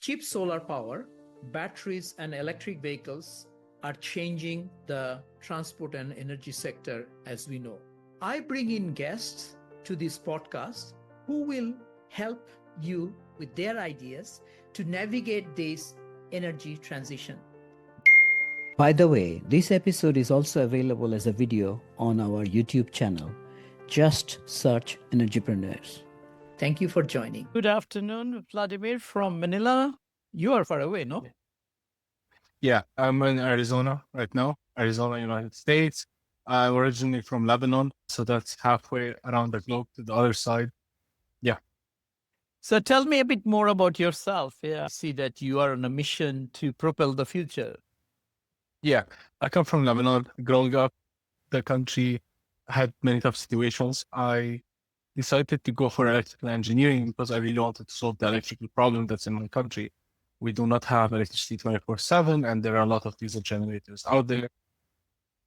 cheap solar power, batteries, and electric vehicles are changing the transport and energy sector as we know. I bring in guests to this podcast who will help you with their ideas to navigate this energy transition. By the way, this episode is also available as a video on our YouTube channel. Just search Energypreneurs. Thank you for joining. Good afternoon, Vladimir from Manila. You are far away, no? Yeah, I'm in Arizona right now, Arizona, United States. I'm originally from Lebanon, so that's halfway around the globe to the other side. Yeah. So tell me a bit more about yourself. Yeah, I see that you are on a mission to propel the future. Yeah, I come from Lebanon. Growing up, the country had many tough situations. I decided to go for electrical engineering because I really wanted to solve the electrical problem that's in my country. We do not have electricity 24/7, and there are a lot of diesel generators out there.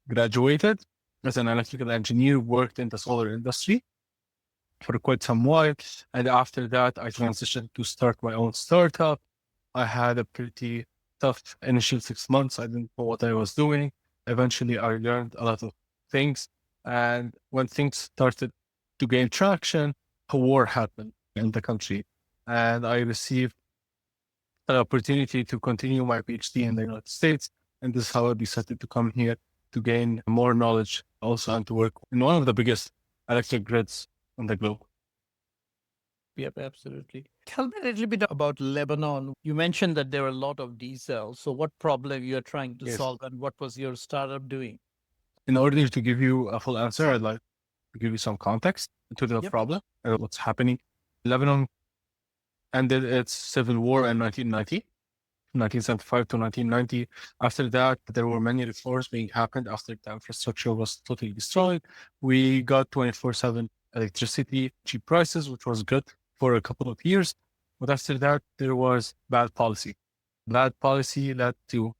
Graduated as an electrical engineer, worked in the solar industry for quite some while. And after that, I transitioned to start my own startup. I had a pretty tough initial 6 months. I didn't know what I was doing. Eventually, I learned a lot of things. And when things started to gain traction, a war happened in the country. And I received an opportunity to continue my PhD in the United States. And this is how I decided to come here to gain more knowledge also and to work in one of the biggest electric grids on the globe. Yep, absolutely. Tell me a little bit about Lebanon. You mentioned that there were a lot of diesel. So what problem you are trying to Yes. solve and what was your startup doing? In order to give you a full answer, I'd like to give you some context to the Yep. problem and what's happening. Lebanon ended its civil war in 1975 to 1990. After that, there were many reforms being happened after the infrastructure was totally destroyed. We got 24/7 electricity, cheap prices, which was good for a couple of years. But after that, there was bad policy. Bad policy led to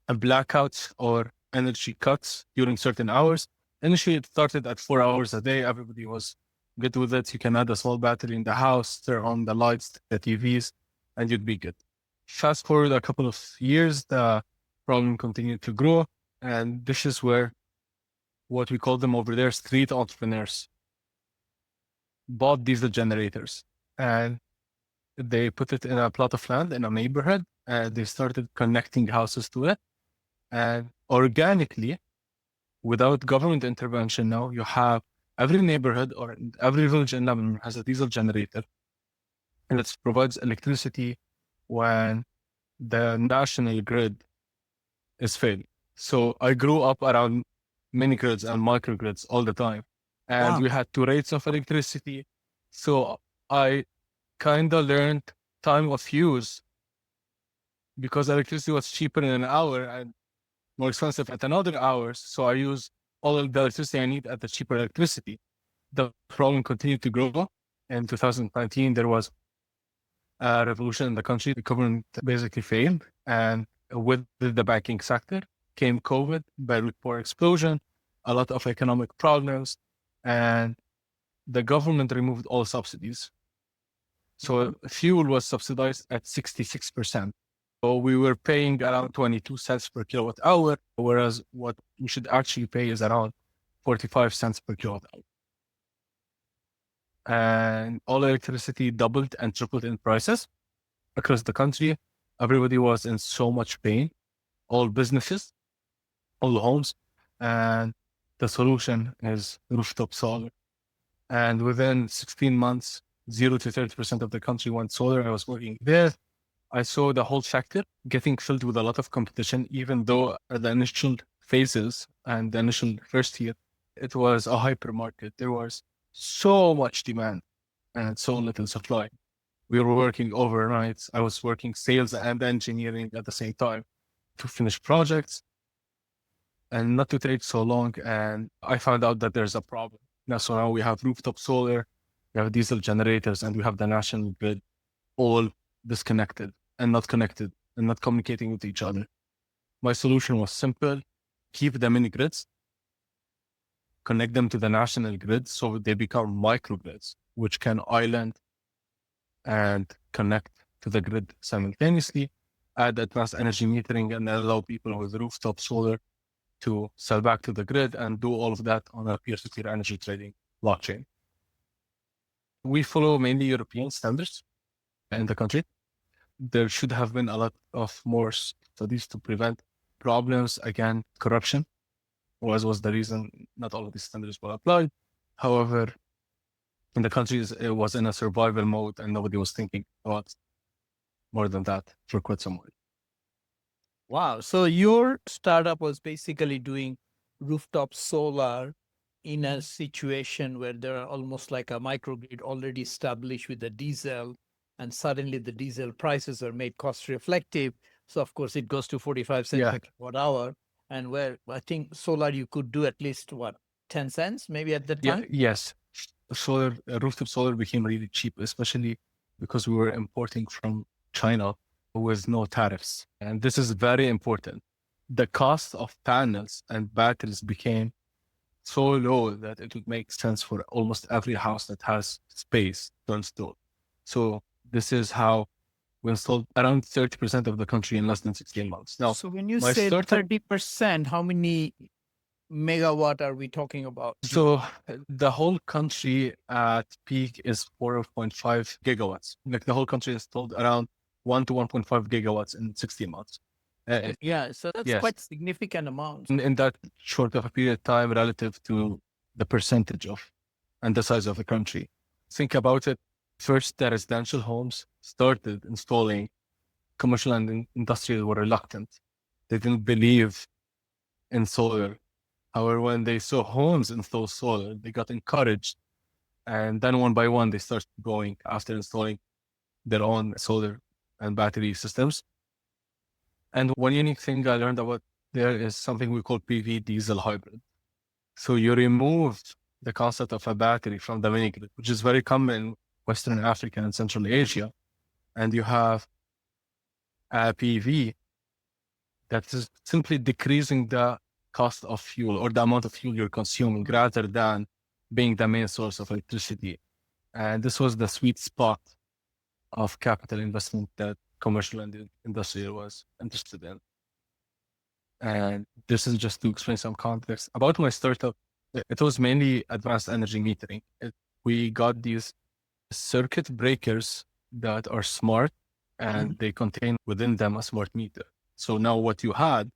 a blackout or energy cuts during certain hours. Initially, it started at 4 hours a day. Everybody was good with it. You can add a small battery in the house, turn on the lights, the TVs, and you'd be good. Fast forward a couple of years, the problem continued to grow. And this is where what we call them over there, street entrepreneurs, bought diesel generators. And they put it in a plot of land in a neighborhood, and they started connecting houses to it. And organically, without government intervention, now you have every neighborhood or every village in Lebanon has a diesel generator, and it provides electricity when the national grid is failed. So I grew up around mini grids and microgrids all the time, and Wow. we had two rates of electricity. So I kind of learned time of use because electricity was cheaper in an hour and more expensive at another hours. So I use all of the electricity I need at the cheaper electricity. The problem continued to grow. In 2019, there was a revolution in the country. The government basically failed. And with the banking sector came COVID, very poor explosion, a lot of economic problems, and the government removed all subsidies. So fuel was subsidized at 66%. So we were paying around 22 cents per kilowatt hour, whereas what we should actually pay is around 45 cents per kilowatt hour. And all electricity doubled and tripled in prices across the country. Everybody was in so much pain, all businesses, all homes. And the solution is rooftop solar. And within 16 months, 0 to 30% of the country went solar. I was working there. I saw the whole sector getting filled with a lot of competition, even though at the initial phases and the initial first year, it was a hypermarket. There was so much demand and so little supply. We were working overnights. I was working sales and engineering at the same time to finish projects and not to take so long. And I found out that there's a problem. Now, so now we have rooftop solar, we have diesel generators, and we have the national grid all disconnected and not connected and not communicating with each other. My solution was simple: keep the mini grids, connect them to the national grid so they become microgrids, which can island and connect to the grid simultaneously, add advanced energy metering, and allow people with rooftop solar to sell back to the grid and do all of that on a peer-to-peer energy trading blockchain. We follow mainly European standards in the country. There should have been a lot of more studies to prevent problems, again, corruption, was the reason not all of these standards were applied. However, in the countries, it was in a survival mode and nobody was thinking about more than that for quite some while. Wow. So your startup was basically doing rooftop solar in a situation where there are almost like a microgrid already established with the diesel, and suddenly the diesel prices are made cost reflective. So of course it goes to 45 cents per kilowatt hour. And where I think solar you could do at least what, 10 cents maybe at that time? Yes. Solar, rooftop solar became really cheap, especially because we were importing from China with no tariffs. And this is very important. The cost of panels and batteries became so low that it would make sense for almost every house that has space to install. So this is how we installed around 30% of the country in less than 16 months. Now, so when you say 30%, how many megawatt are we talking about? So the whole country at peak is 4.5 gigawatts. Like the whole country installed around 1 to 1.5 gigawatts in 16 months. So that's quite significant amount. In that short of a period of time relative to the percentage of and the size of the country. Think about it. First, the residential homes started installing. Commercial and industrial were reluctant. They didn't believe in solar. However, when they saw homes install solar, they got encouraged. And then one by one, they started going after installing their own solar and battery systems. And one unique thing I learned about there is something we call PV diesel hybrid. So you remove the concept of a battery from the mini grid, which is very common in Western Africa and Central Asia. And you have a PV that is simply decreasing the cost of fuel or the amount of fuel you're consuming rather than being the main source of electricity. And this was the sweet spot of capital investment that commercial and industrial was interested in. And this is just to explain some context about my startup. It was mainly advanced energy metering. We got these circuit breakers that are smart and they contain within them a smart meter. So now what you had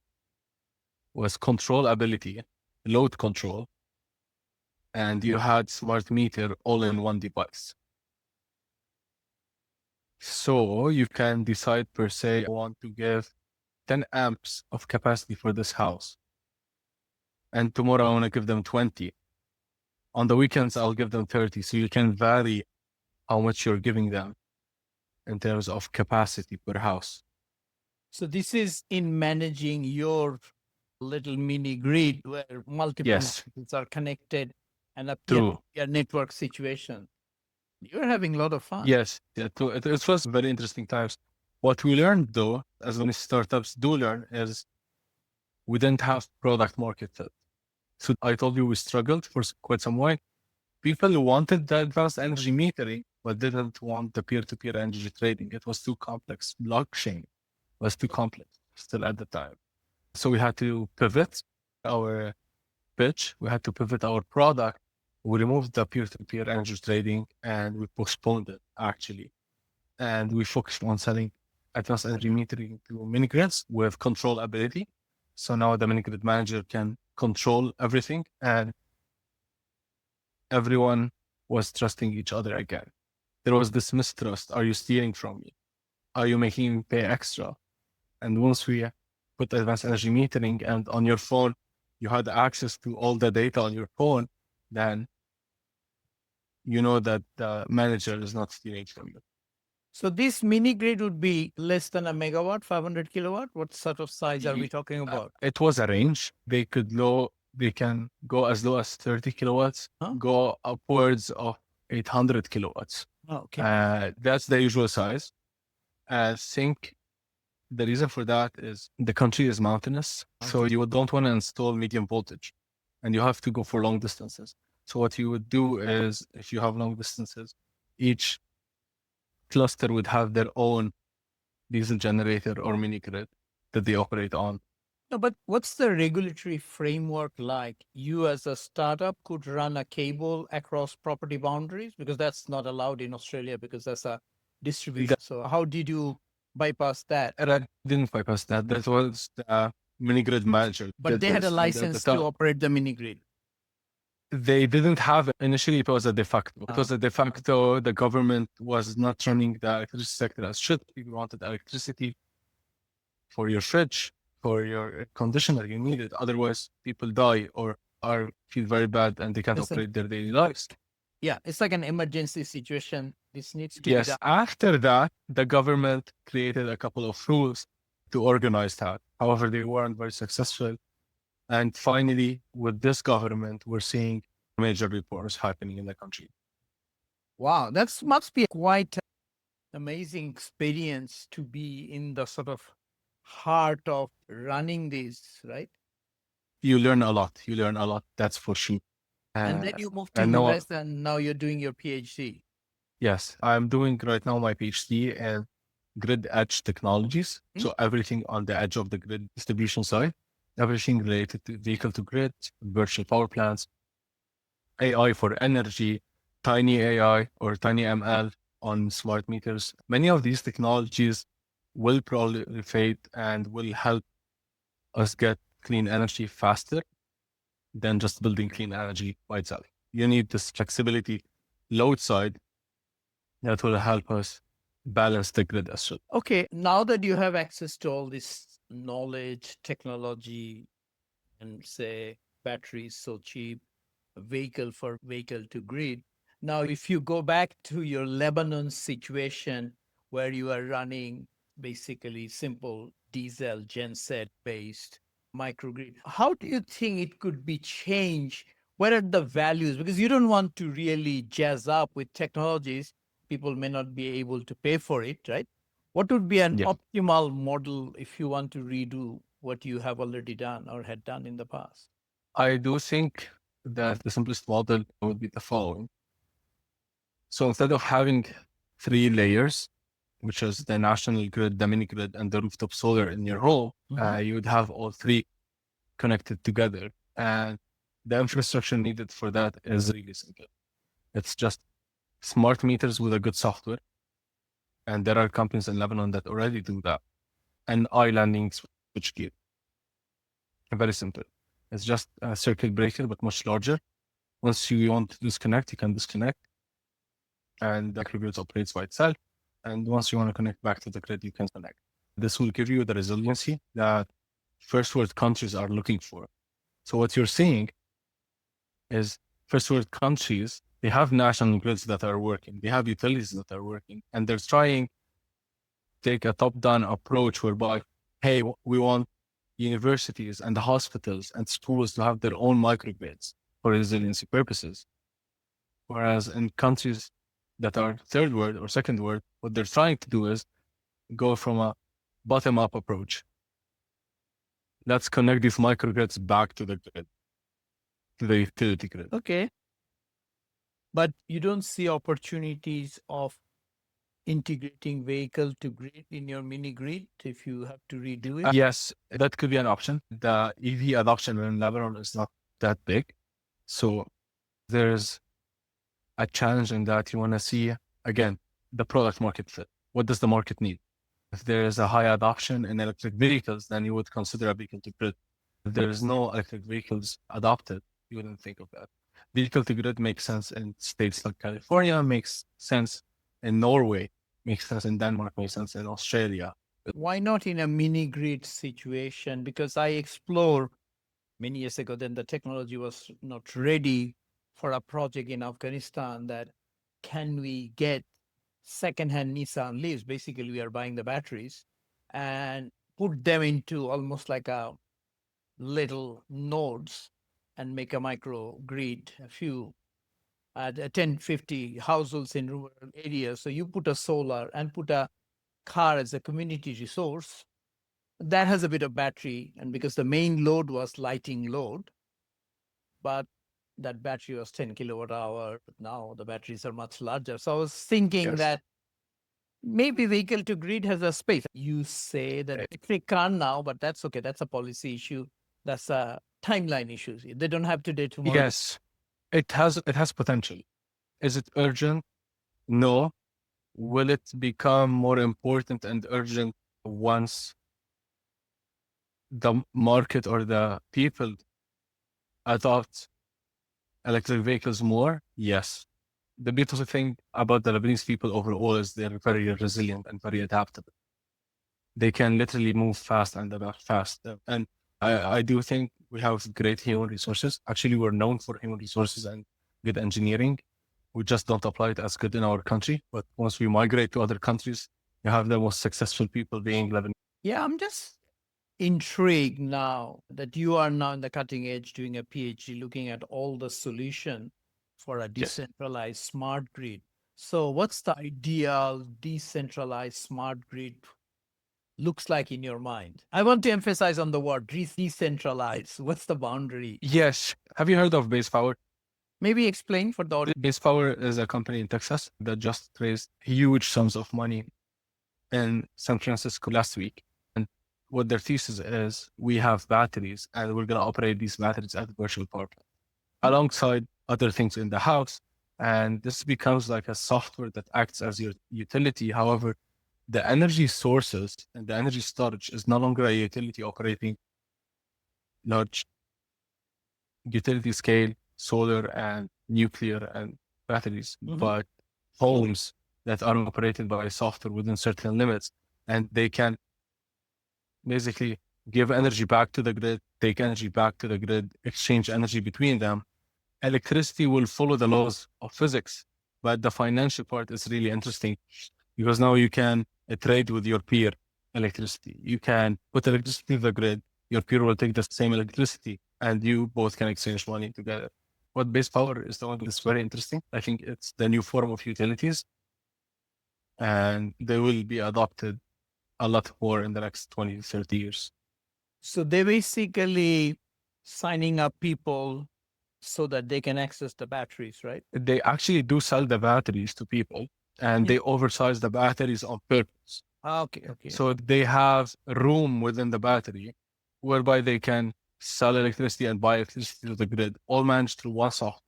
was controllability, load control, and you had smart meter all in one device. So you can decide per se, I want to give 10 amps of capacity for this house. And tomorrow I want to give them 20. On the weekends, I'll give them 30. So you can vary how much you're giving them in terms of capacity per house. So this is in managing your little mini grid where multiple grids are connected and a network situation. You're having a lot of fun. Yes, it was very interesting times. What we learned though, as many startups do learn, is we didn't have product market fit. So I told you we struggled for quite some while. People wanted the advanced energy metering, but didn't want the peer-to-peer energy trading. It was too complex. Blockchain was too complex still at the time. So we had to pivot our pitch. We had to pivot our product. We removed the peer-to-peer energy trading and we postponed it actually. And we focused on selling advanced energy metering to mini grids with control ability. So now the mini grid manager can control everything and everyone was trusting each other again. There was this mistrust. Are you stealing from me? Are you making me pay extra? And once we put advanced energy metering and on your phone, you had access to all the data on your phone, then you know that the manager is not stealing from you. So this mini grid would be less than a megawatt, 500 kilowatt. What sort of size are we talking about? It was a range. They can go as low as 30 kilowatts, go upwards of 800 kilowatts. Okay. That's the usual size. I think the reason for that is the country is mountainous. So you don't want to install medium voltage and you have to go for long distances. So what you would do is if you have long distances, each cluster would have their own diesel generator or mini grid that they operate on. No, but what's the regulatory framework like? You as a startup could run a cable across property boundaries because that's not allowed in Australia because that's a distribution. So how did you bypass that? I didn't bypass that. That was the mini grid manager. But they had a license to operate the mini grid. They didn't have it. Initially, it was a de facto. It was a de facto. The government was not running the electricity sector as should. People wanted electricity for your fridge, for your air conditioner. You need it. Otherwise, people die or are feel very bad and they can't operate their daily lives. Yeah, it's like an emergency situation. This needs to be Yes. done. After that, the government created a couple of rules to organize that. However, they weren't very successful. And finally, with this government, we're seeing major reforms happening in the country. Wow, that must be quite amazing experience to be in the sort of heart of running this, right? You learn a lot. You learn a lot. That's for sure. And then you moved to now, US and now you're doing your PhD. yes, I'm doing right now my PhD in grid edge technologies. So everything on the edge of the grid distribution side, everything related to vehicle to grid, virtual power plants, AI for energy, tiny AI or tiny ML on smart meters. Many of these technologies will proliferate and will help us get clean energy faster than just building clean energy by itself. You need this flexibility load side that will help us balance the grid as well. Okay, now that you have access to all this knowledge, technology, and say batteries so cheap, vehicle for vehicle to grid. Now, if you go back to your Lebanon situation where you are running basically simple diesel genset based microgrid, how do you think it could be changed? What are the values? Because you don't want to really jazz up with technologies. People may not be able to pay for it, right? What would be an optimal model if you want to redo what you have already done or had done in the past? I do think that the simplest model would be the following. So instead of having 3 layers, which is the national grid, the mini grid, and the rooftop solar in your home, you would have all 3 connected together. And the infrastructure needed for that is really simple. It's just smart meters with a good software. And there are companies in Lebanon that already do that. And islanding switchgear. Very simple. It's just a circuit breaker, but much larger. Once you want to disconnect, you can disconnect. And the microgrid operates by itself. And once you want to connect back to the grid, you can connect. This will give you the resiliency that first world countries are looking for. So what you're seeing is first world countries, they have national grids that are working. They have utilities that are working. And they're trying to take a top-down approach whereby, hey, we want universities and hospitals and schools to have their own microgrids for resiliency purposes. Whereas in countries that are third world or second world, what they're trying to do is go from a bottom-up approach. Let's connect these microgrids back to the grid, to the utility grid. Okay. But you don't see opportunities of integrating vehicle to grid in your mini grid if you have to redo it? Yes, that could be an option. The EV adoption in Lebanon is not that big. So there's a challenge in that you want to see, again, the product market fit. What does the market need? If there is a high adoption in electric vehicles, then you would consider a vehicle to grid. If there is no electric vehicles adopted, you wouldn't think of that. Vehicle to grid makes sense in states like California, makes sense in Norway, makes sense in Denmark, makes sense in Australia. Why not in a mini grid situation? Because I explored many years ago, then the technology was not ready for a project in Afghanistan that can we get secondhand Nissan Leafs? Basically, we are buying the batteries and put them into almost like a little nodes and make a micro grid, a few 10, 50 households in rural areas. So you put a solar and put a car as a community resource. That has a bit of battery. And because the main load was lighting load, but that battery was 10 kilowatt hour. Now the batteries are much larger. So I was thinking that maybe vehicle to grid has a space. You say that they can't now, but that's okay. That's a policy issue. That's a timeline issue. They don't have today, tomorrow. Yes, it has potential. Is it urgent? No. Will it become more important and urgent once the market or the people adopt electric vehicles more? Yes. The beautiful thing about the Lebanese people overall is they're very resilient and very adaptable. They can literally move fast and adapt fast. And I do think we have great human resources. Actually, we're known for human resources and good engineering. We just don't apply it as good in our country. But once we migrate to other countries, you have the most successful people being Lebanese. Yeah, I'm just intrigued now that you are now in the cutting edge doing a PhD looking at all the solution for a Yes. decentralized smart grid. So what's the ideal decentralized smart grid looks like in your mind? I want to emphasize on the word decentralized. What's the boundary? Yes. Have you heard of Base Power? Maybe explain for the audience. Base Power is a company in Texas that just raised huge sums of money in San Francisco last week. And what their thesis is, we have batteries and we're going to operate these batteries as virtual power plant alongside other things in the house. And this becomes like a software that acts as your utility. However, the energy sources and the energy storage is no longer a utility operating large utility scale solar and nuclear and batteries, but homes that are operated by software within certain limits, and they can basically give energy back to the grid, take energy back to the grid, exchange energy between them. Electricity will follow the laws of physics, but the financial part is really interesting because now you can trade with your peer electricity. You can put electricity to the grid, your peer will take the same electricity, and you both can exchange money together. What Base Power is doing is very interesting. I think it's the new form of utilities, and they will be adopted a lot more in the next 20, 30 years. So they basically signing up people so that they can access the batteries, right? They actually do sell the batteries to people, and they oversize the batteries on purpose. Okay. So they have room within the battery whereby they can sell electricity and buy electricity to the grid, all managed through one software.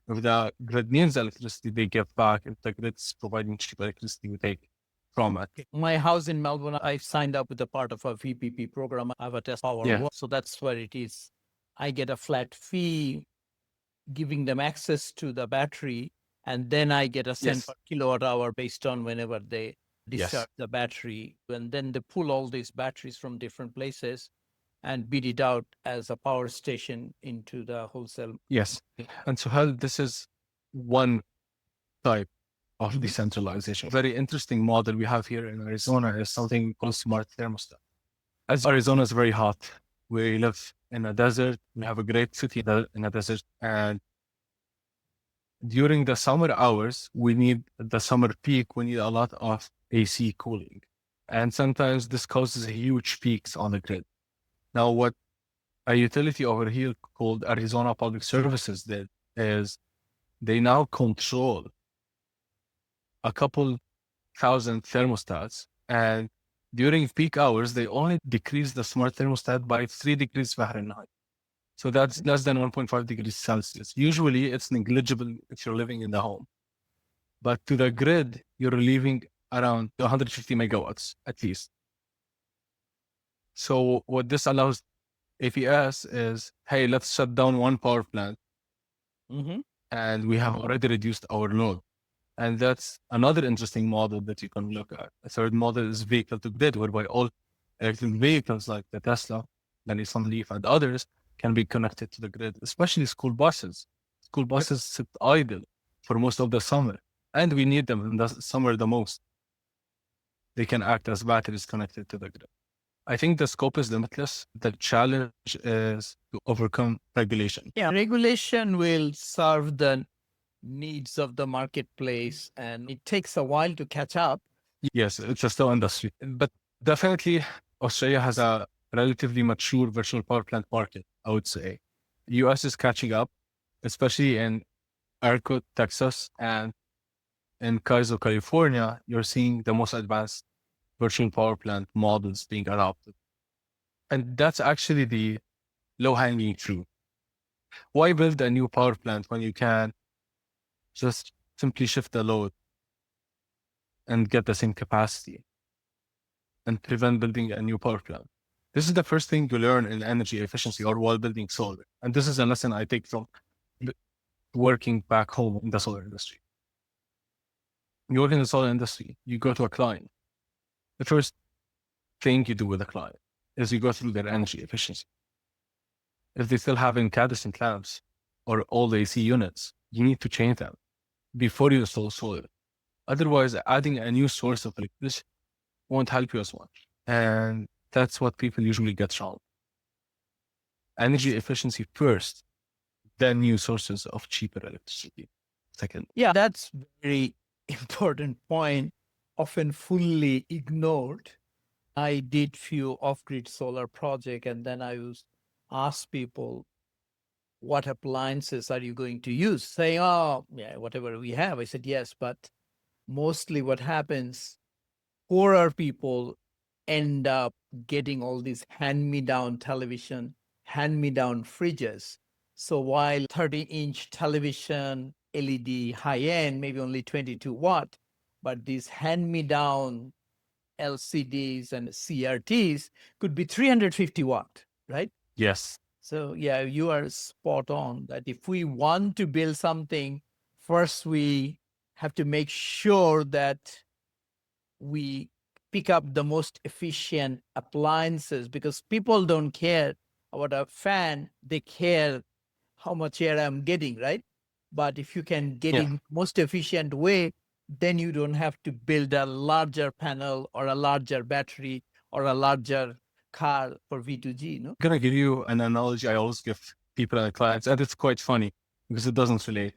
If the grid needs electricity, they give back. If the grid's providing cheap electricity, we take from it. My house in Melbourne, I signed up with a part of a VPP program. I have a test power. Yeah. So that's where it is. I get a flat fee giving them access to the battery, and then I get a cent per kilowatt hour based on whenever they discharge the battery. And then they pull all these batteries from different places and beat it out as a power station into the wholesale. Yes. And so this is one type of decentralization. Very interesting model we have here in Arizona is something called smart thermostat. As Arizona is very hot, we live in a desert. We have a great city in a desert. And during the summer hours, the summer peak, we need a lot of AC cooling. And sometimes this causes huge peaks on the grid. Now, what a utility over here called Arizona Public Services did is they now control a couple thousand thermostats, and during peak hours, they only decrease the smart thermostat by 3 degrees Fahrenheit. So that's less than 1.5 degrees Celsius. Usually it's negligible if you're living in the home. But to the grid, you're leaving around 150 megawatts at least. So what this allows APS is, hey, let's shut down one power plant. And we have already reduced our load. And that's another interesting model that you can look at. A third model is vehicle to grid, whereby all electric vehicles like the Tesla, the Nissan Leaf, and others can be connected to the grid, especially school buses. School buses sit idle for most of the summer, and we need them in the summer the most. They can act as batteries connected to the grid. I think the scope is limitless. The challenge is to overcome regulation. Yeah, regulation will serve the needs of the marketplace, and it takes a while to catch up. Yes, it's a still industry, but definitely Australia has a relatively mature virtual power plant market, I would say. The US is catching up, especially in ERCOT, Texas, and in Kaiser, California, you're seeing the most advanced virtual power plant models being adopted. And that's actually the low-hanging fruit. Why build a new power plant when you can just simply shift the load and get the same capacity and prevent building a new power plant? This is the first thing you learn in energy efficiency or while building solar. And this is a lesson I take from working back home in the solar industry. You work in the solar industry, you go to a client. The first thing you do with a client is you go through their energy efficiency. If they still have incandescent lamps or old AC units, you need to change them before you install solar. Otherwise, adding a new source of electricity won't help you as much. And that's what people usually get wrong. Energy efficiency first, then new sources of cheaper electricity second. Yeah, that's very important point, often fully ignored. I did few off-grid solar project, and then I was asked people, what appliances are you going to use? Saying, oh, yeah, whatever we have. I said, yes, but mostly what happens, poorer people end up getting all these hand-me-down television, hand-me-down fridges. So while 30-inch television, LED high-end, maybe only 22 watt, but these hand-me-down LCDs and CRTs could be 350 watt, right? Yes. So yeah, you are spot on that if we want to build something, first we have to make sure that we pick up the most efficient appliances, because people don't care about a fan, they care how much air I'm getting, right? But if you can get in most efficient way, then you don't have to build a larger panel or a larger battery or a larger car for V2G, no? I'm going to give you an analogy I always give people and clients, and it's quite funny because it doesn't relate.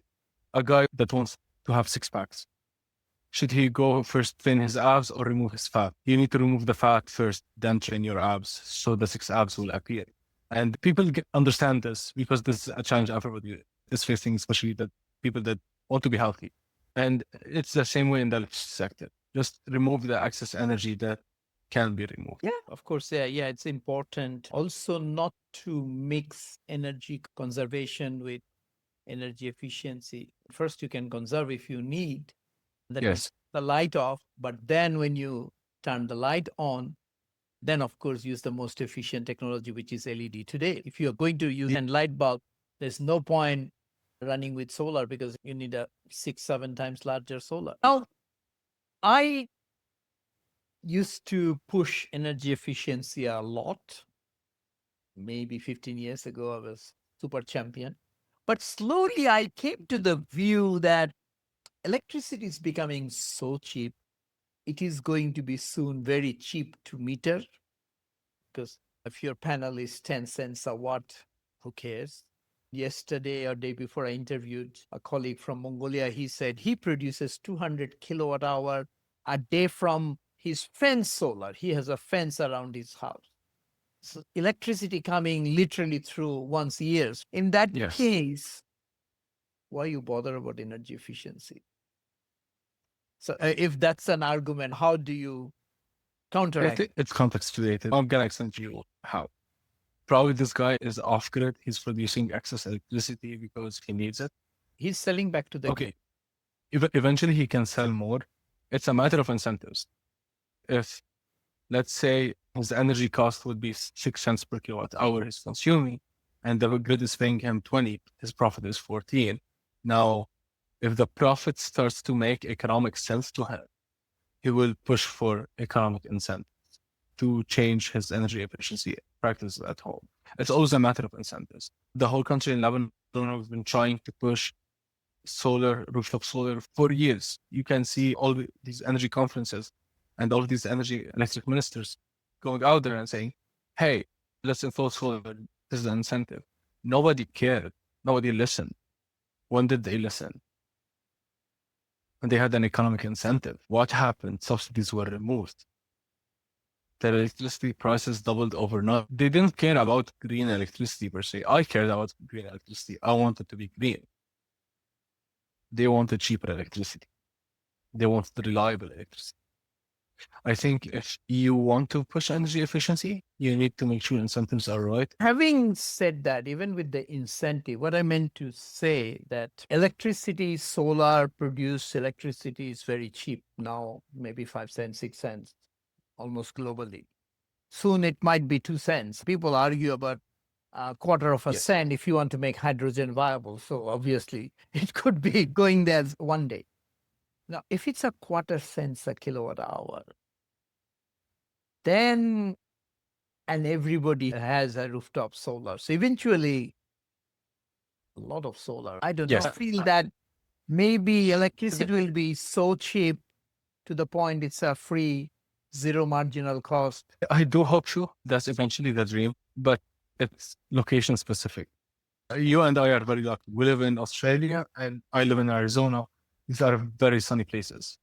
A guy that wants to have six packs, should he go first thin his abs or remove his fat? You need to remove the fat first, then train your abs so the six abs will appear. And people understand this because this is a challenge everybody is facing, especially the people that want to be healthy. And it's the same way in the electricity sector. Just remove the excess energy that can be removed. Yeah, of course. Yeah, it's important also not to mix energy conservation with energy efficiency. First, you can conserve if you need, then Yes. the light off, but then when you turn the light on, then of course use the most efficient technology, which is LED today. If you're going to use a light bulb, there's no point running with solar because you need a 6-7 times larger solar. Now, I used to push energy efficiency a lot. Maybe 15 years ago, I was super champion. But slowly I came to the view that electricity is becoming so cheap. It is going to be soon very cheap to meter, because if your panel is 10 cents a watt, who cares? Yesterday or day before, I interviewed a colleague from Mongolia. He said he produces 200 kilowatt hour a day from his fence solar. He has a fence around his house. So electricity coming literally through once a year. In that case, why you bother about energy efficiency? So if that's an argument, how do you counteract? It's context related. I'm going to explain to you how. Probably this guy is off grid. He's producing excess electricity because he needs it. He's selling back to the okay. Eventually he can sell more. It's a matter of incentives. If, let's say, his energy cost would be 6 cents per kilowatt hour he's consuming, and the grid is paying him 20, his profit is 14. Now, if the profit starts to make economic sense to him, he will push for economic incentives to change his energy efficiency practices at home. It's always a matter of incentives. The whole country in Lebanon has been trying to push solar, rooftop solar for years. You can see all these energy conferences and all of these energy electric ministers going out there and saying, hey, let's install solar. This is an incentive. Nobody cared. Nobody listened. When did they listen? When they had an economic incentive. What happened? Subsidies were removed. The electricity prices doubled overnight. They didn't care about green electricity per se. I cared about green electricity. I wanted to be green. They wanted cheaper electricity. They want the reliable electricity. I think if you want to push energy efficiency, you need to make sure incentives are right. Having said that, even with the incentive, what I meant to say that electricity, solar produced electricity is very cheap now, maybe 5 cents, 6 cents, almost globally. Soon it might be 2 cents. People argue about a quarter of a Yes. cent if you want to make hydrogen viable. So obviously it could be going there one day. Now, if it's a quarter cents a kilowatt hour, then and everybody has a rooftop solar. So eventually a lot of solar. I don't know. Yes. I feel that maybe electricity will be so cheap to the point it's a free, zero marginal cost. I do hope so. That's eventually the dream, but it's location specific. You and I are very lucky. We live in Australia and I live in Arizona. These are very sunny places,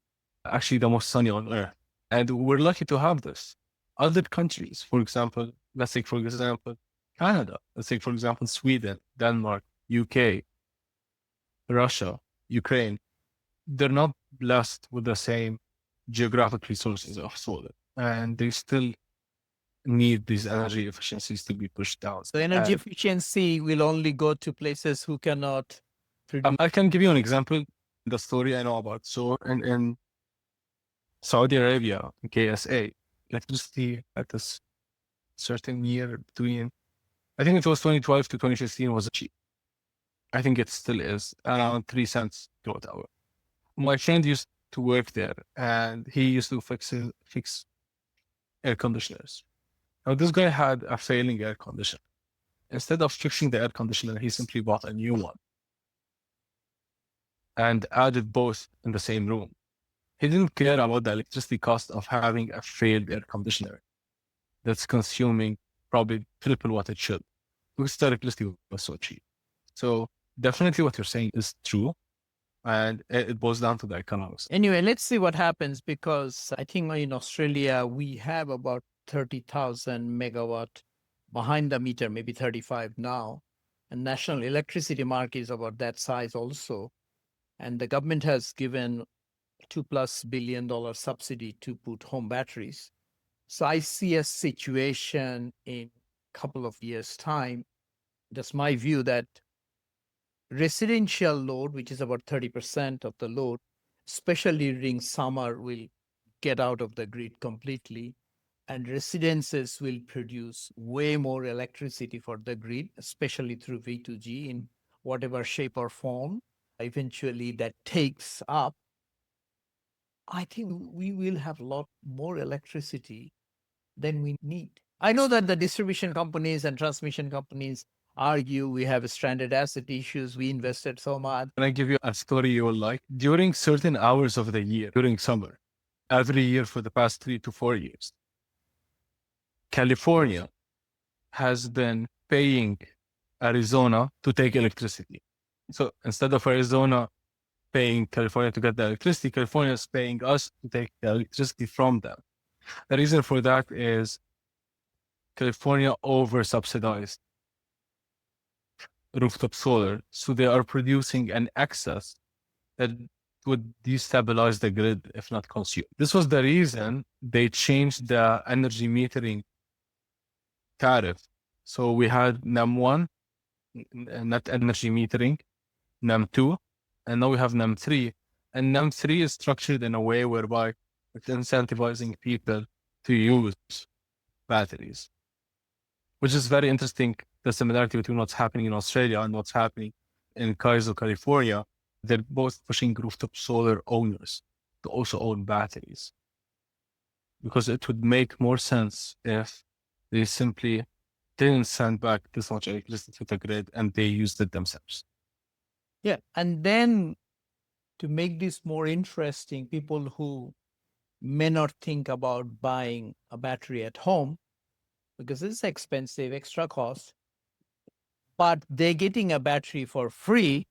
actually the most sunny on earth. And we're lucky to have this. Other countries, for example, let's take, for example, Canada. Let's take, for example, Sweden, Denmark, UK, Russia, Ukraine. They're not blessed with the same geographic resources of solar, and they still need these energy efficiencies to be pushed down. So energy efficiency will only go to places who cannot produce. I can give you an example. The story I know about. So in Saudi Arabia, in KSA, electricity at this certain year between, I think it was 2012 to 2015 was cheap. I think it still is around 3 cents kilowatt hour. My friend used to work there and he used to fix air conditioners. Now this guy had a failing air conditioner. Instead of fixing the air conditioner, he simply bought a new one and added both in the same room. He didn't care about the electricity cost of having a failed air conditioner that's consuming probably triple what it should, because the electricity was so cheap. So definitely what you're saying is true. And it boils down to the economics. Anyway, let's see what happens, because I think in Australia, we have about 30,000 megawatt behind the meter, maybe 35 now. And national electricity market is about that size also. And the government has given $2+ billion subsidy to put home batteries. So I see a situation in a couple of years' time. That's my view, that residential load, which is about 30% of the load, especially during summer, will get out of the grid completely. And residences will produce way more electricity for the grid, especially through V2G in whatever shape or form. Eventually that takes up. I think we will have a lot more electricity than we need. I know that the distribution companies and transmission companies argue we have stranded asset issues. We invested so much. Can I give you a story you will like? During certain hours of the year, during summer, every year for the past 3 to 4 years, California has been paying Arizona to take electricity. So instead of Arizona paying California to get the electricity, California is paying us to take the electricity from them. The reason for that is California over-subsidized rooftop solar. So they are producing an excess that would destabilize the grid if not consumed. This was the reason they changed the energy metering tariff. So we had NEM1, net energy metering, NEM2, and now we have NEM3. And NEM3 is structured in a way whereby it's incentivizing people to use batteries, which is very interesting. The similarity between what's happening in Australia and what's happening in Kaiser, California. They're both pushing rooftop solar owners to also own batteries, because it would make more sense if they simply didn't send back this much electricity to the grid and they used it themselves. Yeah. And then to make this more interesting, people who may not think about buying a battery at home, because it's expensive, extra cost, but they're getting a battery for free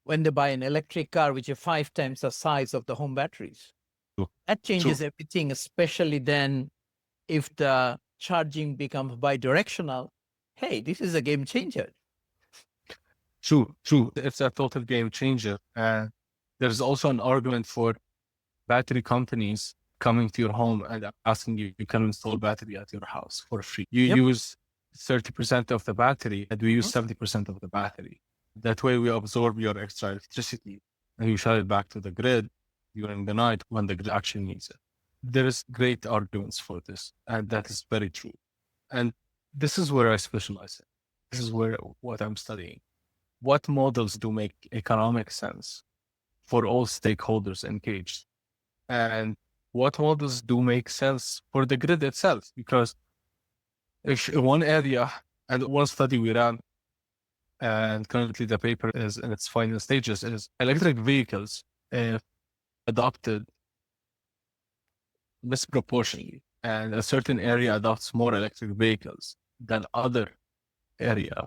when they buy an electric car, which is 5 times the size of the home batteries. True. That changes everything, especially then if the charging becomes bidirectional. Hey, this is a game changer. True. It's a total game changer. And there's also an argument for battery companies coming to your home and asking you, you can install battery at your house for free. You use 30% of the battery and we use 70% of the battery. That way we absorb your extra electricity and you shut it back to the grid during the night when the grid actually needs it. There is great arguments for this, and that is very true. And this is where I specialize in. This is what I'm studying. What models do make economic sense for all stakeholders engaged? And what models do make sense for the grid itself? Because if one area and one study we ran, and currently the paper is in its final stages, is electric vehicles adopted disproportionately, and a certain area adopts more electric vehicles than other area.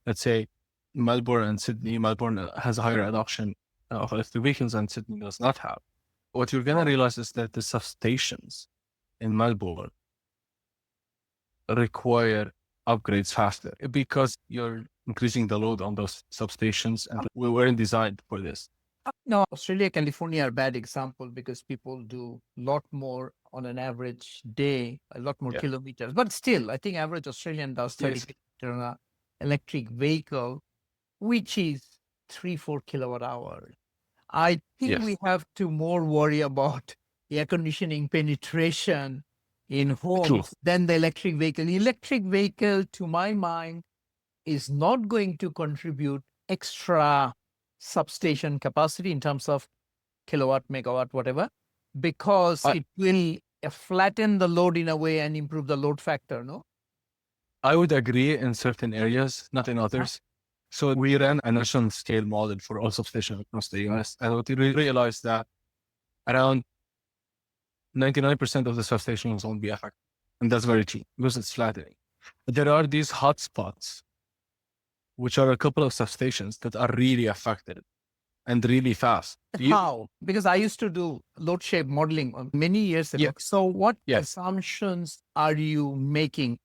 Let's say Melbourne and Sydney. Melbourne has a higher adoption of electric vehicles and Sydney does not have. What you're going to realize is that the substations in Melbourne require upgrades faster because you're increasing the load on those substations, and we weren't designed for this. No, Australia, California are bad example because people do a lot more on an average day, a lot more kilometers. But still, I think average Australian does 30 kilometers on an electric vehicle, which is 3-4 kilowatt hours. I think we have to more worry about air conditioning penetration in homes than the electric vehicle. The electric vehicle, to my mind, is not going to contribute extra substation capacity in terms of kilowatt, megawatt, whatever, because it will flatten the load in a way and improve the load factor, no? I would agree in certain areas, not in others. So we ran a national scale model for all substations across the US, and we realized that around 99% of the substations won't be affected. And that's very cheap because it's flattening. There are these hotspots, which are a couple of substations that are really affected and really fast. How? Because I used to do load shape modeling many years ago. So what assumptions are you making?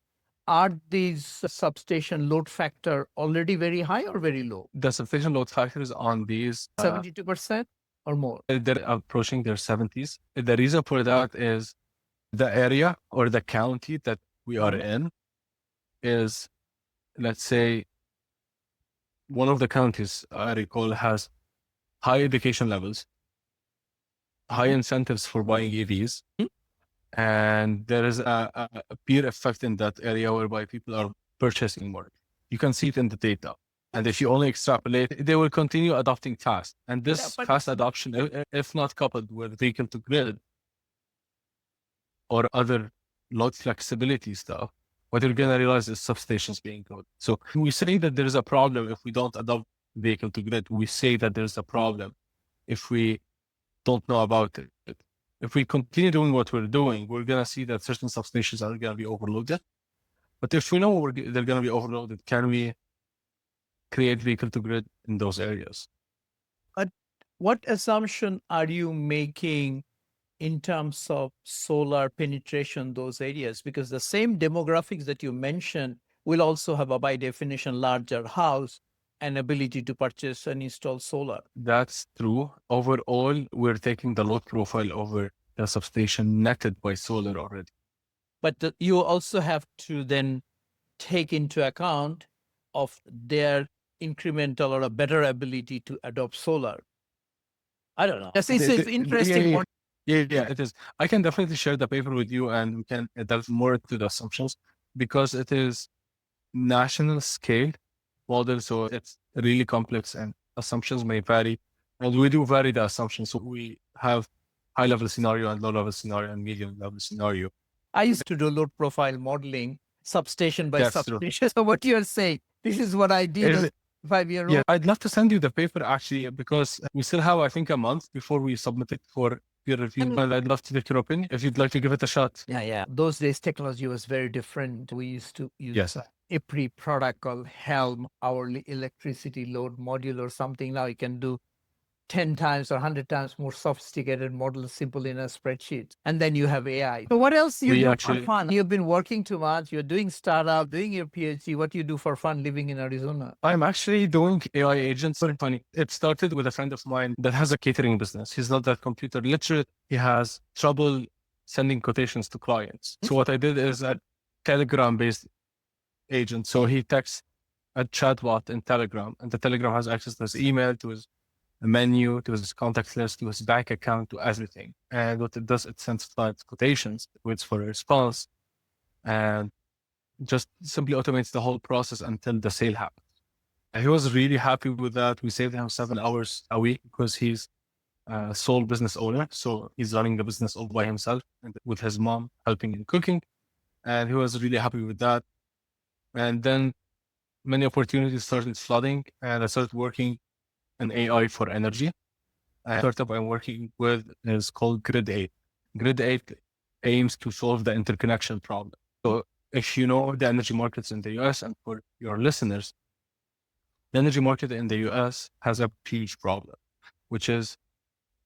Are these substation load factor already very high or very low? The substation load factors on these 72% or more? They're approaching their 70s. The reason for that is the area or the county that we are in is, let's say, one of the counties I recall has high education levels, high incentives for buying EVs, and there is a peer effect in that area whereby people are purchasing more. You can see it in the data. And if you only extrapolate, they will continue adopting fast. And this fast adoption, if not coupled with vehicle to grid or other load flexibility stuff, what you're going to realize is substations being good. So we say that there's a problem if we don't adopt vehicle to grid. We say that there's a problem if we don't know about it. If we continue doing what we're doing, we're going to see that certain substations are going to be overloaded. But if we know they're going to be overloaded, can we create vehicle to grid in those areas? What assumption are you making in terms of solar penetration those areas? Because the same demographics that you mentioned will also have a by definition larger house and ability to purchase and install solar. That's true. Overall, we're taking the load profile over the substation netted by solar already. But you also have to then take into account of their incremental or a better ability to adopt solar. I don't know. It's interesting. Yeah, it is. I can definitely share the paper with you and we can delve more into the assumptions because it is national scale model. So it's really complex and assumptions may vary. And we do vary the assumptions. So we have high level scenario and low level scenario and medium level scenario. I used to do load profile modeling substation by substation. So what you're saying, this is what I did 5 years ago. Yeah, I'd love to send you the paper actually, because we still have, I think, a month before we submit it for peer review. But I'd love to take your opinion if you'd like to give it a shot. Yeah. Those days, technology was very different. We used to use a pre-product called Helm, hourly electricity load module or something. Now you can do 10 times or 100 times more sophisticated models simple in a spreadsheet. And then you have AI. So what else do you do for fun? You've been working too much. You're doing startup, doing your PhD. What do you do for fun living in Arizona? I'm actually doing AI agents. Very funny. It started with a friend of mine that has a catering business. He's not that computer literate. He has trouble sending quotations to clients. So what I did is a Telegram-based agent. So he texts a chatbot in Telegram, and the Telegram has access to his email, to his menu, to his contact list, to his bank account, to everything. And what it does, it sends clients quotations, waits for a response, and just simply automates the whole process until the sale happens. And he was really happy with that. We saved him 7 hours a week because he's a sole business owner. So he's running the business all by himself and with his mom helping in cooking. And he was really happy with that. And then many opportunities started flooding, and I started working in AI for energy. A startup I'm working with is called Grid 8. Grid 8 aims to solve the interconnection problem. So if you know the energy markets in the US, and for your listeners, the energy market in the US has a huge problem, which is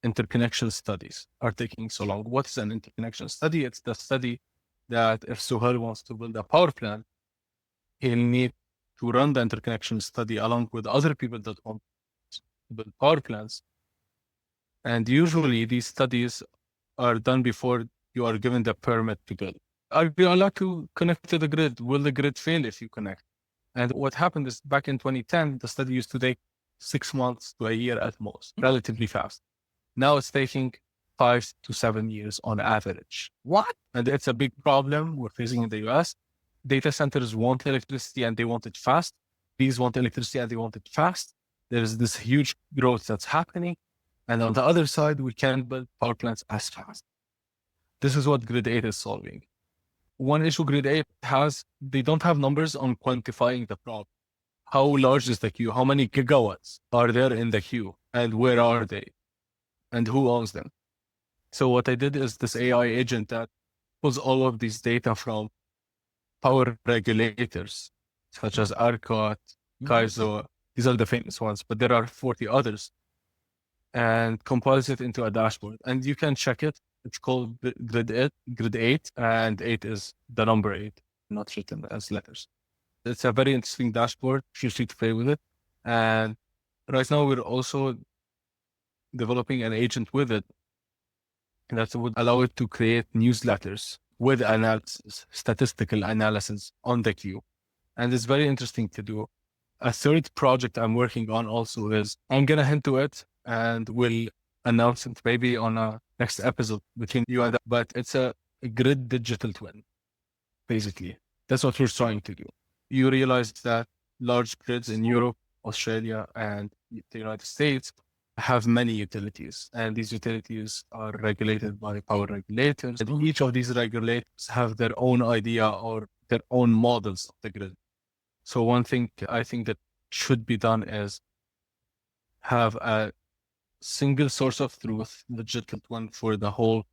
interconnection studies are taking so long. What is an interconnection study? It's the study that if Suhail wants to build a power plant, he'll need to run the interconnection study along with other people that want to build power plants. And usually these studies are done before you are given the permit to build. Are you allowed to connect to the grid? Will the grid fail if you connect? And what happened is back in 2010, the study used to take 6 months to a year at most, relatively fast. Now it's taking 5 to 7 years on average. What? And it's a big problem we're facing in the US. Data centers want electricity and they want it fast. These want electricity and they want it fast. There's this huge growth that's happening. And on the other side, we can't build power plants as fast. This is what Grid 8 is solving. One issue Grid 8 has, they don't have numbers on quantifying the problem. How large is the queue? How many gigawatts are there in the queue? And where are they? And who owns them? So what I did is this AI agent that pulls all of these data from power regulators, such as ERCOT, CAISO. These are the famous ones, but there are 40 others, and compiles it into a dashboard. And you can check it. It's called Grid 8, and 8 is the number 8, not written as letters. It's a very interesting dashboard. Feel free to play with it. And right now we're also developing an agent with it that would allow it to create newsletters with analysis, statistical analysis on the queue. And it's very interesting to do. A third project I'm working on also is, I'm going to hint to it and we'll announce it maybe on a next episode between you and that. But it's a grid digital twin, basically. That's what we're trying to do. You realize that large grids in Europe, Australia, and the United States have many utilities, and these utilities are regulated by power regulators. And each of these regulators have their own idea or their own models of the grid. So one thing I think that should be done is have a single source of truth, digital one for the whole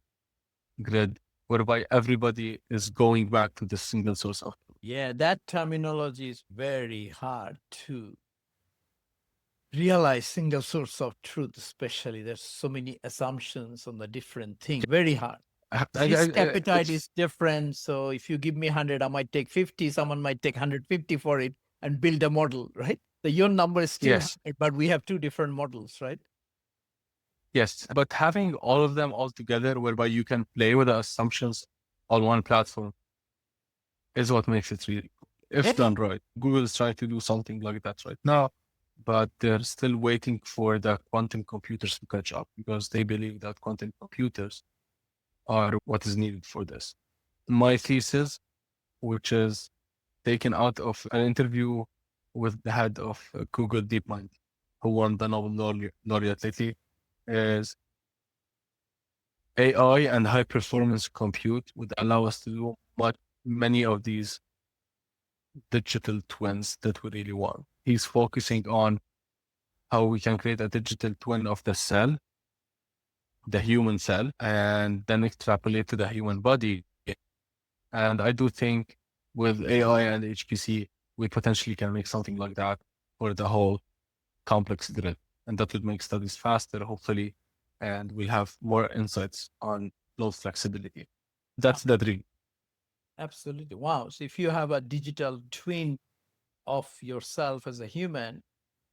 grid, whereby everybody is going back to the single source of truth. Yeah, that terminology is very hard to realize, single source of truth, especially. There's so many assumptions on the different things. Very hard. Risk appetite is different. So if you give me 100, I might take 50. Someone might take 150 for it and build a model, right? So your number is still 100, but we have two different models, right? Yes, but having all of them all together, whereby you can play with the assumptions on one platform, is what makes it really cool. If done right. Google is trying to do something like that right now, but they're still waiting for the quantum computers to catch up because they believe that quantum computers are what is needed for this. My thesis, which is taken out of an interview with the head of Google DeepMind, who won the Nobel laureate lately, is AI and high performance compute would allow us to do many of these digital twins that we really want. He's focusing on how we can create a digital twin of the cell, the human cell, and then extrapolate to the human body. And I do think with AI and HPC, we potentially can make something like that for the whole complex grid. and that would make studies faster, hopefully, and we'll have more insights on load flexibility. That's the dream. Absolutely. Wow. So if you have a digital twin of yourself as a human,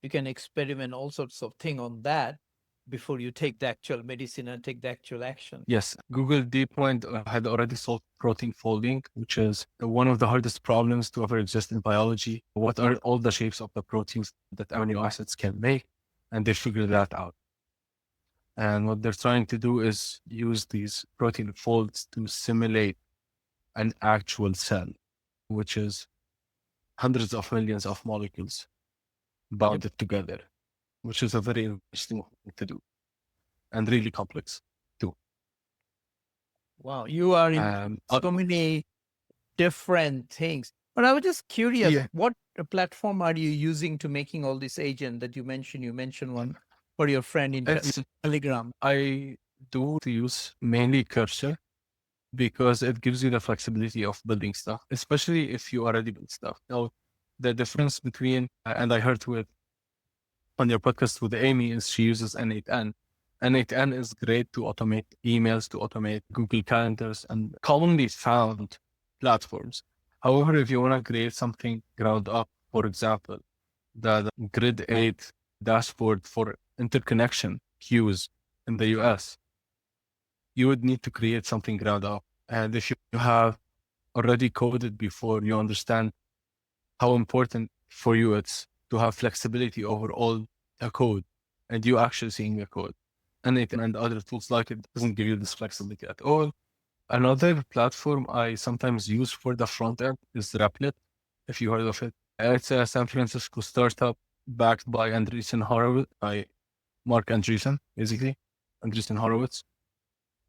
you can experiment all sorts of things on that before you take the actual medicine and take the actual action. Yes, Google DeepMind had already solved protein folding, which is one of the hardest problems to ever exist in biology. What are all the shapes of the proteins that amino acids can make? And they figured that out. And what they're trying to do is use these protein folds to simulate an actual cell, which is hundreds of millions of molecules bounded together, which is a very interesting thing to do and really complex too. Wow. You are in so many different things. But I was just curious, what platform are you using to making all this agent that you mentioned? You mentioned one for your friend in Telegram. I do use mainly Cursor because it gives you the flexibility of building stuff, especially if you already build stuff. Now, the difference between, and I heard with on your podcast with Amy, is she uses N8N. N8N is great to automate emails, to automate Google Calendars and commonly found platforms. However, if you want to create something ground up, for example, the Grid 8 dashboard for interconnection queues in the US, you would need to create something ground up. And if you have already coded before, you understand how important for you it's to have flexibility over all the code and you actually seeing the code. And other tools like it doesn't give you this flexibility at all. Another platform I sometimes use for the front end is Replit, if you heard of it. It's a San Francisco startup backed by Andreessen Horowitz, by Mark Andreessen, basically, Andreessen Horowitz.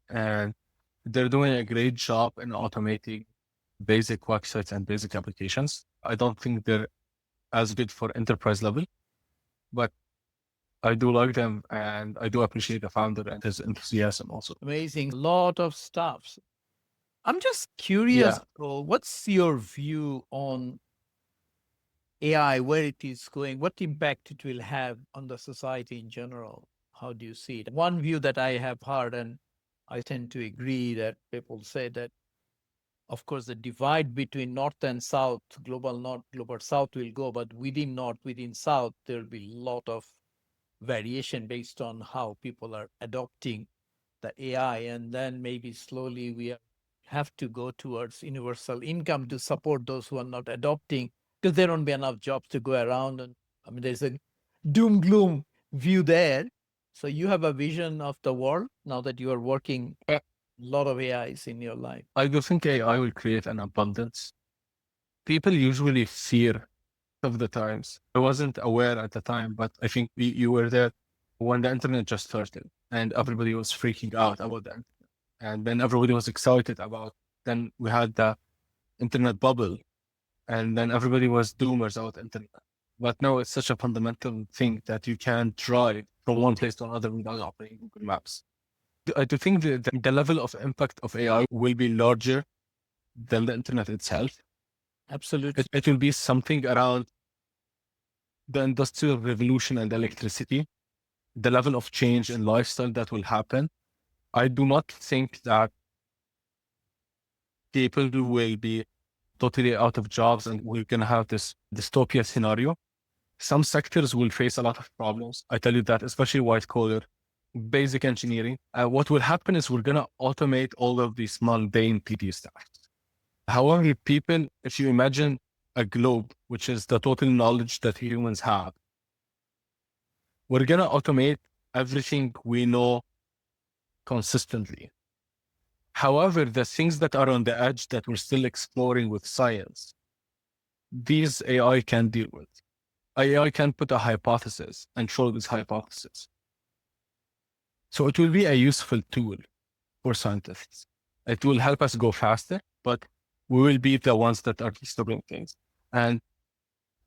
And they're doing a great job in automating basic websites and basic applications. I don't think they're as good for enterprise level, but I do like them and I do appreciate the founder and his enthusiasm also. Amazing. Lot of stuff. I'm just curious, what's your view on AI, where it is going, what impact it will have on the society in general? How do you see it? One view that I have heard, and I tend to agree, that people say that, of course, the divide between North and South, global North, global South will go, but within North, within South, there will be a lot of variation based on how people are adopting the AI. And then maybe slowly we have to go towards universal income to support those who are not adopting, because there won't be enough jobs to go around. And I mean, there's a doom gloom view there. So you have a vision of the world now that you are working a lot of AIs in your life. I do think AI will create an abundance. People usually fear of the times. I wasn't aware at the time, but I think you were there when the internet just started and everybody was freaking out about that. And then everybody was excited about, then we had the internet bubble and then everybody was doomers about internet. But now it's such a fundamental thing that you can drive from one place to another without operating Google Maps. I do think the level of impact of AI will be larger than the internet itself. Absolutely. It will be something around the industrial revolution and electricity, the level of change in lifestyle that will happen. I do not think that people will be totally out of jobs and we're going to have this dystopia scenario. Some sectors will face a lot of problems. I tell you that, especially white collar, basic engineering. What will happen is we're going to automate all of these mundane tedious tasks. However, people, if you imagine a globe, which is the total knowledge that humans have, we're going to automate everything we know consistently. However, the things that are on the edge that we're still exploring with science, these AI can deal with. AI can put a hypothesis and show this hypothesis. So it will be a useful tool for scientists. It will help us go faster, but we will be the ones that are disturbing things. And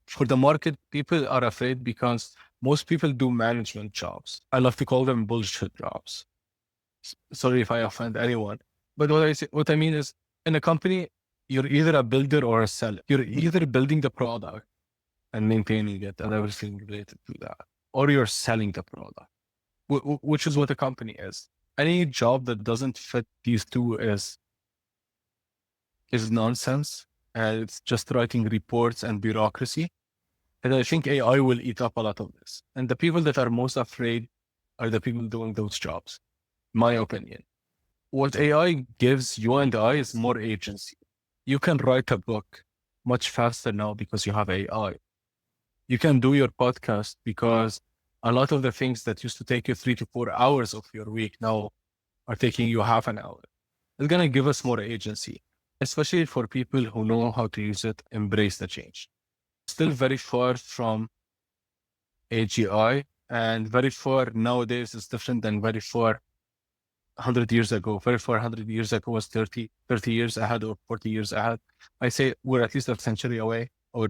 for the market, people are afraid because most people do management jobs. I love to call them bullshit jobs. Sorry if I offend anyone, but what I mean is, in a company, you're either a builder or a seller. You're either building the product and maintaining it and everything related to that, or you're selling the product, which is what a company is. Any job that doesn't fit these two is nonsense. And it's just writing reports and bureaucracy. And I think AI will eat up a lot of this. And the people that are most afraid are the people doing those jobs, my opinion. What AI gives you and I is more agency. You can write a book much faster now because you have AI. You can do your podcast because a lot of the things that used to take you 3 to 4 hours of your week now are taking you half an hour. It's going to give us more agency, especially for people who know how to use it, embrace the change. Still very far from AGI, and very far nowadays is different than very far 100 years ago. Very far 100 years ago was 30 years ahead or 40 years ahead. I say we're at least a century away, or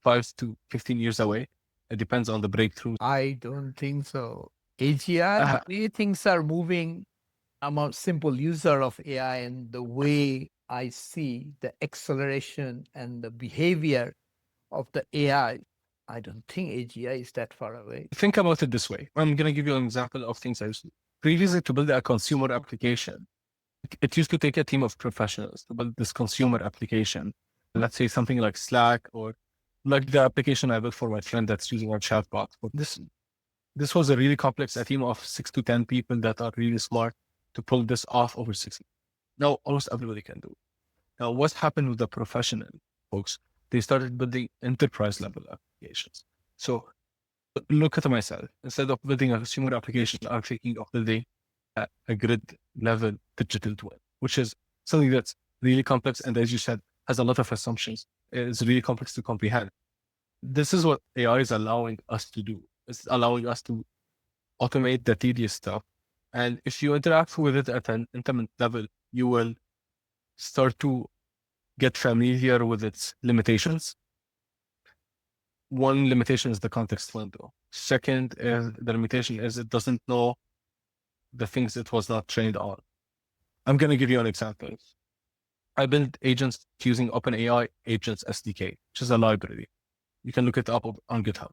5 to 15 years away. It depends on the breakthrough. I don't think so. AGI, many things are moving. I'm a simple user of AI, and the way I see the acceleration and the behavior of the AI, I don't think AGI is that far away. Think about it this way. I'm going to give you an example of things I used to. Previously, to build a consumer application, it used to take a team of professionals to build this consumer application. Let's say something like Slack, or like the application I built for my friend that's using our chatbot. This was a really complex, a team of 6 to 10 people that are really smart to pull this off over 6 months. Now, almost everybody can do it. Now, what happened with the professional folks? They started building enterprise level applications. So look at myself. Instead of building a consumer application, I'm thinking of building a grid level digital twin, which is something that's really complex. And as you said, has a lot of assumptions. It's really complex to comprehend. This is what AI is allowing us to do. It's allowing us to automate the tedious stuff. And if you interact with it at an intimate level, you will start to get familiar with its limitations. One limitation is the context window. Second is the limitation is it doesn't know the things it was not trained on. I'm going to give you an example. I built agents using OpenAI Agents SDK, which is a library. You can look it up on GitHub.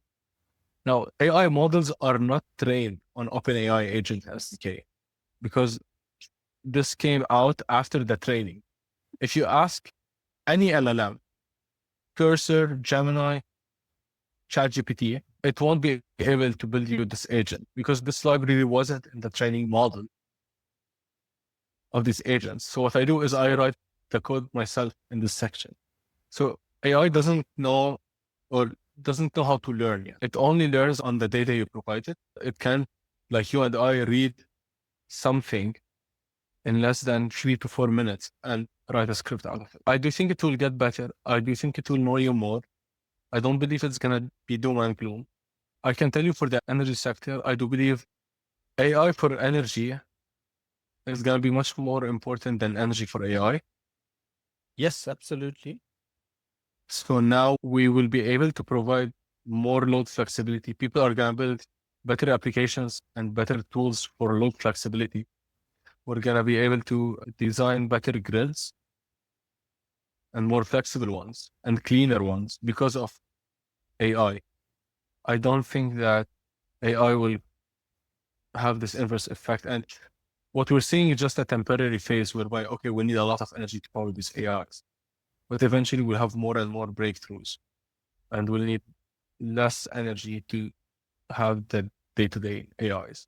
Now, AI models are not trained on OpenAI Agent SDK because this came out after the training. If you ask any LLM, Cursor, Gemini, ChatGPT, it won't be able to build you this agent because this library wasn't in the training model of these agents. So what I do is I write the code myself in this section. So AI doesn't know how to learn yet. It only learns on the data you provide it. It can, like you and I, read something in less than 3 to 4 minutes and write a script out of it. I do think it will get better. I do think it will know you more. I don't believe it's going to be doom and gloom. I can tell you for the energy sector, I do believe AI for energy is going to be much more important than energy for AI. Yes, absolutely. So now we will be able to provide more load flexibility. People are going to build better applications and better tools for load flexibility. We're going to be able to design better grids and more flexible ones and cleaner ones because of AI. I don't think that AI will have this inverse effect. And what we're seeing is just a temporary phase whereby, okay, we need a lot of energy to power these AIs. But eventually we'll have more and more breakthroughs and we'll need less energy to have the day-to-day AIs.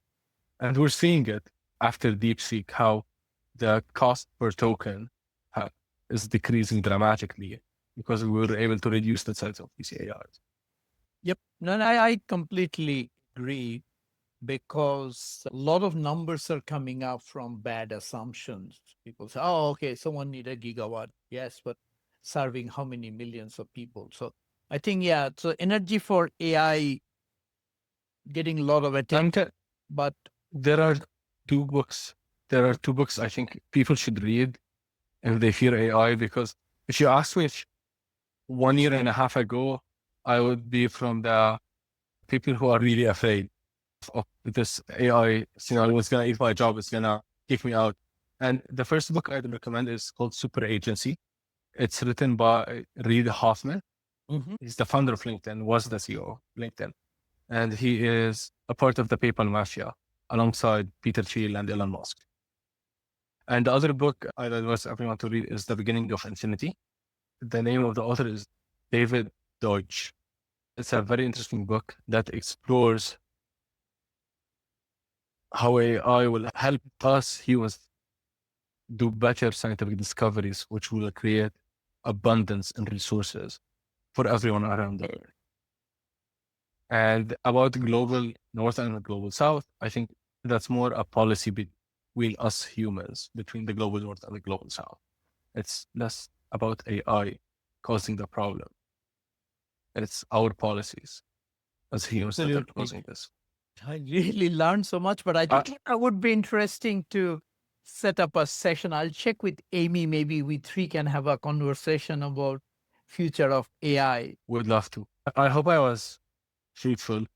And we're seeing it after DeepSeek, how the cost per token is decreasing dramatically because we were able to reduce the size of these AIs. Yep. No, I completely agree because a lot of numbers are coming up from bad assumptions. People say, oh, okay, someone need a gigawatt. Yes, but serving how many millions of people? So I think, yeah, so energy for AI getting a lot of attention, but there are two books. There are two books I think people should read if they fear AI, because if you ask me if 1 year and a half ago, I would be from the people who are really afraid of this AI scenario. It's going to eat my job. It's going to kick me out. And the first book I'd recommend is called Super Agency. It's written by Reid Hoffman. Mhm. He's the founder of LinkedIn, was the CEO of LinkedIn. and he is a part of the PayPal mafia alongside Peter Thiel and Elon Musk. And the other book I'd advise everyone to read is The Beginning of Infinity. The name of the author is David Deutsch. It's a very interesting book that explores how AI will help us humans do better scientific discoveries, which will create abundance and resources for everyone around the earth. And about global north and global south, I think that's more a policy between us humans, between the global north and the global south. It's less about AI causing the problem. It's our policies as humans that are causing this. I really learned so much, but I think it would be interesting to set up a session. I'll check with Amy. Maybe we three can have a conversation about future of AI. Would love to. I hope I was fruitful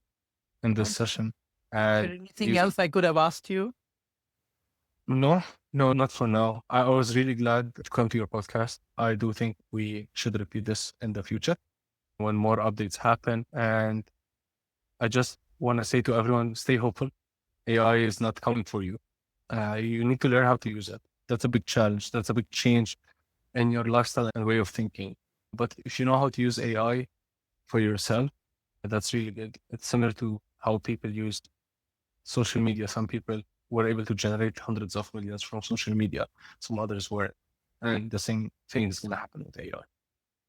in this session. Is there anything else I could have asked you? No, not for now. I was really glad to come to your podcast. I do think we should repeat this in the future when more updates happen. And I just want to say to everyone, stay hopeful. AI is not coming for you. You need to learn how to use it. That's a big challenge. That's a big change in your lifestyle and way of thinking. But if you know how to use AI for yourself, that's really good. It's similar to how people used social media. Some people were able to generate hundreds of millions from social media. Some others weren't. And the same thing is going to happen with AI.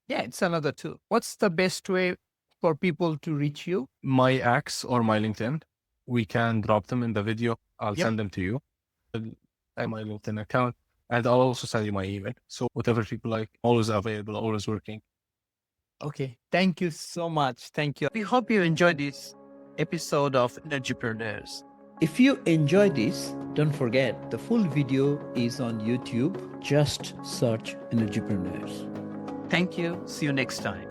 Yeah, it's another tool. What's the best way for people to reach you? My X or my LinkedIn, we can drop them in the video. I'll send them to you. And my LinkedIn account. And I'll also send you my email. So whatever people like, always available, always working. Okay. Thank you so much. Thank you. We hope you enjoyed this episode of Energypreneurs. If you enjoyed this, don't forget the full video is on YouTube. Just search Energypreneurs. Thank you. See you next time.